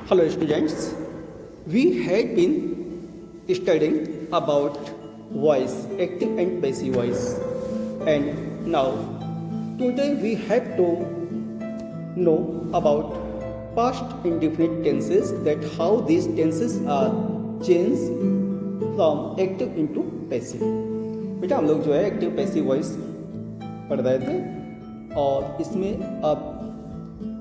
Hello students, we had been studying about voice, active and passive voice, and now today we have to know about past indefinite tenses, that how these tenses are changed from active into passive. बेटा हम लोग जो है active passive voice पढ़ रहे थे और इसमें अब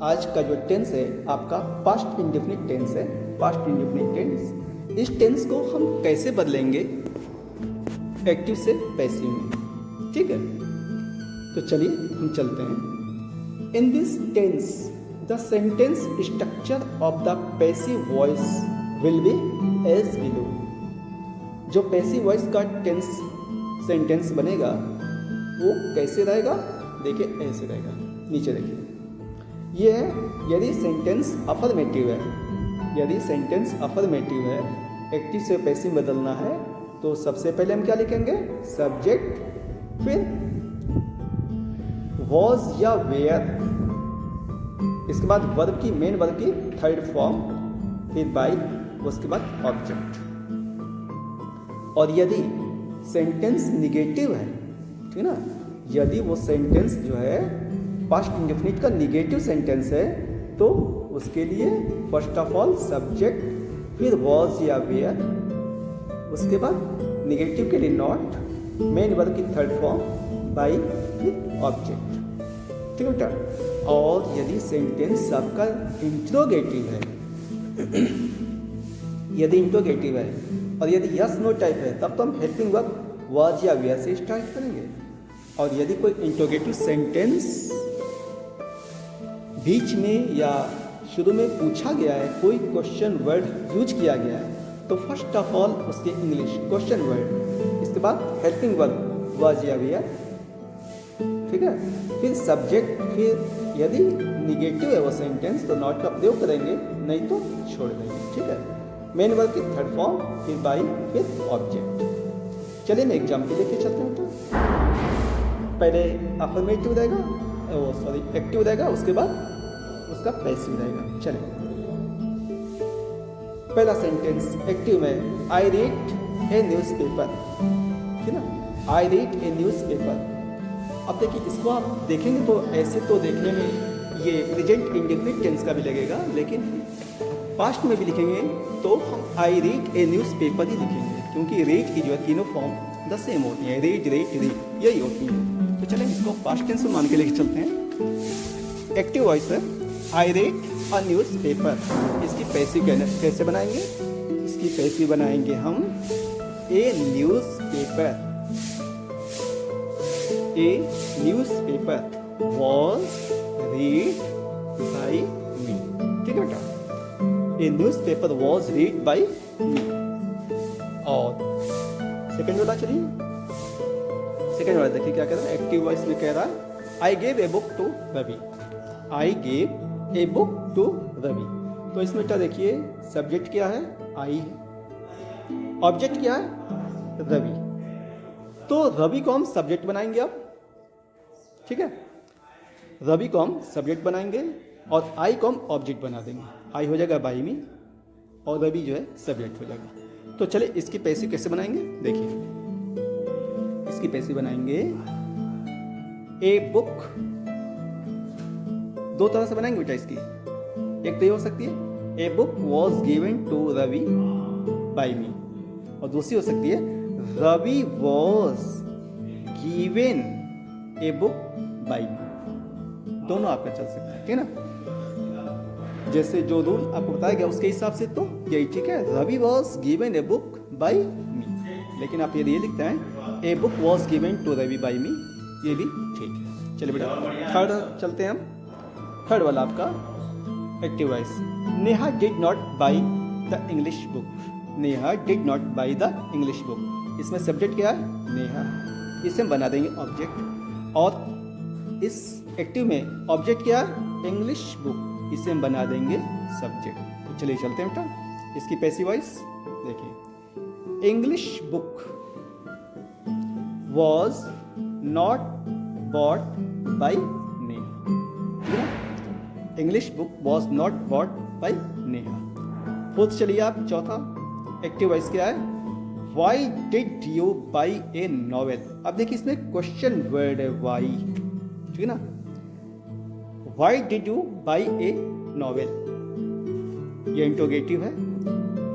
आज का जो टेंस है आपका पास्ट इंडेफिनिट टेंस है। पास्ट इंडेफिनिट टेंस, इस टेंस को हम कैसे बदलेंगे एक्टिव से पैसिव में, ठीक है। तो चलिए हम चलते हैं। In this tense the sentence structure of the passive voice will be as below. जो पैसिव वॉइस का टेंस सेंटेंस बनेगा वो कैसे रहेगा, देखिए ऐसे रहेगा। नीचे देखिए, ये है यदि सेंटेंस अफर्मेटिव है। यदि सेंटेंस अफर्मेटिव है, एक्टिव से पैसिव बदलना है, तो सबसे पहले हम क्या लिखेंगे, सब्जेक्ट, फिर वॉज या वेयर, इसके बाद वर्ब की मेन वर्ब की थर्ड फॉर्म, फिर बाई, उसके बाद ऑब्जेक्ट। और यदि सेंटेंस निगेटिव है, ठीक है ना, यदि वो सेंटेंस जो है पास्ट इंडेफिनिट का निगेटिव सेंटेंस है, तो उसके लिए फर्स्ट ऑफ ऑल सब्जेक्ट, फिर वॉज या वेयर, उसके बाद निगेटिव के लिए नॉट, मेन वर्ब की थर्ड फॉर्म, बाई, फिर ऑब्जेक्ट, ठीक है बेटा। और यदि सेंटेंस आपका इंट्रोगेटिव है यदि इंट्रोगेटिव है और यदि यस नो टाइप है, तब तो हम हेल्पिंग वर्ब वॉज या वेयर से स्टार्ट करेंगे। और यदि कोई इंट्रोगेटिव सेंटेंस बीच में या शुरू में पूछा गया है, कोई क्वेश्चन वर्ड यूज किया गया है, तो फर्स्ट ऑफ ऑल उसके इंग्लिश क्वेश्चन वर्ड, इसके बाद हेल्पिंग वर्ब वॉज या वेयर, ठीक है, फिर सब्जेक्ट, फिर यदि निगेटिव है वो सेंटेंस तो नॉट का प्रयोग करेंगे, नहीं तो छोड़ देंगे, ठीक है। मेन वर्ब की थर्ड फॉर्म, फिर बाई, फिर ऑब्जेक्ट। चलिए मैं एग्जाम्पल लेके चलते हैं। तो पहले अफर्मेटिव रहेगा, एक्टिव रहेगा, उसके बाद उसका पैसिव रहेगा। चलिए पहला सेंटेंस एक्टिव में, आई रीड ए न्यूज़ पेपर, ठीक है ना, आई रीड ए न्यूज़ पेपर। अब देखिए इसको आप देखेंगे तो ऐसे तो देखने में ये प्रेजेंट इंडेफिनिट टेंस का भी लगेगा, लेकिन पास्ट में भी लिखेंगे तो हम I read a newspaper ही लिखेंगे, क्योंकि रीड की जो है तीनों फॉर्म द सेम होती है, रीड रीड रीड यही होती है। तो चलें इसको पास्ट टेंस में मान के लेके चलते हैं। एक्टिव वॉइस है, I read a newspaper. इसकी पैसिव कैसे बनाएंगे, इसकी पैसिव बनाएंगे हम a newspaper. A newspaper was read by me, ठीक है बेटा, a newspaper was read by me. और सेकेंड वाला चलिए, सेकेंड वाला देखिए क्या कह रहा है, एक्टिव वॉइस में कह रहा है I gave a book to Ravi. I gave a book to Ravi. तो इसमें क्या देखिए, सब्जेक्ट क्या है, आई है, ऑब्जेक्ट क्या है, रवि। तो रवि को हम सब्जेक्ट बनाएंगे अब, ठीक है, रवि को हम सब्जेक्ट बनाएंगे और आई को हम ऑब्जेक्ट बना देंगे। आई हो जाएगा बाई मी और रवि जो है सब्जेक्ट हो जाएगा। तो चले इसकी पैसिव कैसे बनाएंगे, देखिए इसकी पैसिव बनाएंगे ए बुक, दो तरह से बनाएंगे बेटा इसकी। एक तो ये हो सकती है a book was given to Ravi by me, और दूसरी हो सकती है Ravi was given a book by me. दोनों आपका चल सकता है, ठीक है ना, जैसे जो रूल आपको बताया गया उसके हिसाब से तो यही ठीक है, Ravi was given a book by me. लेकिन आप यदि ये लिखते हैं a book was given to Ravi by me, ये भी ठीक है। चलिए बेटा थर्ड चलते हैं हम। थर्ड वाला आपका active voice, Neha did not by the English book. Neha did not by the English book. इसमें सब्जेक्ट क्या है, नेहा, इसे हम बना देंगे ऑब्जेक्ट। और इस एक्टिव में ऑब्जेक्ट क्या है, इंग्लिश बुक, इसे हम बना देंगे सब्जेक्ट। तो चलिए चलते हैं बेटा इसकी पैसिव वॉइस देखिए, English book was not bought by Neha. English book was not bought by Neha. खुद चलिए आप चौथा एक्टिव वॉइस क्या है, why did you by A novel. अब देखिए इसमें क्वेश्चन वर्ड है वाई, ठीक है ना, why did you by A novel, ये इंट्रोगेटिव है।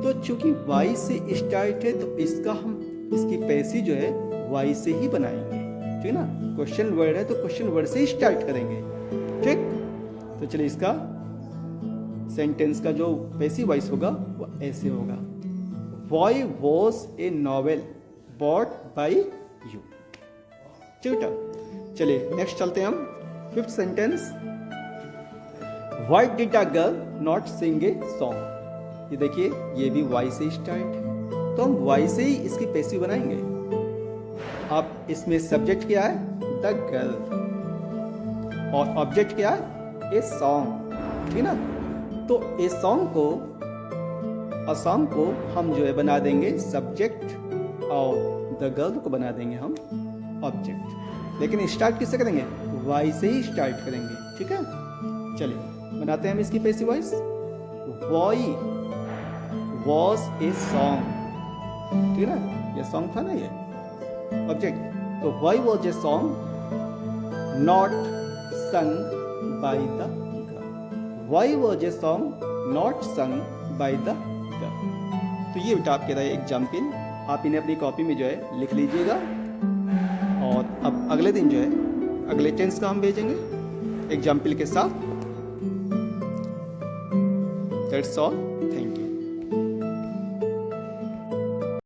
तो चूंकि वाई से स्टार्ट है तो इसका हम इसकी पैसिव जो है वाई से ही बनाएंगे, ठीक है ना, क्वेश्चन वर्ड है तो क्वेश्चन वर्ड से ही स्टार्ट करेंगे, ठीक। तो चलिए इसका सेंटेंस का जो पैसिव वॉइस होगा वो ऐसे होगा, why was a novel bought by you, ठीक है। चलिए नेक्स्ट चलते हैं हम, fifth sentence, why did a girl not sing a song. ये देखिए ये भी वाई से स्टार्ट है तो हम वाई से ही इसकी पैसिव बनाएंगे। अब इसमें सब्जेक्ट क्या है, द गर्ल, और ऑब्जेक्ट क्या है, ए सॉन्ग, ठीक है ना। तो ए सॉन्ग को, अ सॉन्ग को हम जो है बना देंगे सब्जेक्ट और द गर्ल को बना देंगे हम ऑब्जेक्ट, लेकिन स्टार्ट किससे करेंगे, वाई से ही स्टार्ट करेंगे, ठीक है। चलिए बनाते हैं हम इसकी passive voice, Y was a song, ठीक है ना, ये सॉन्ग था ना ये ऑब्जेक्ट, तो Y was a song not sung by the girl, Y was a song not sung by the girl. तो ये बेटा आपके रहा एग्जाम्पल, आप इन्हें अपनी कॉपी में जो है लिख लीजिएगा, और अब अगले दिन जो है अगले टेंस का हम भेजेंगे एग्जाम्पल के साथ। That's all.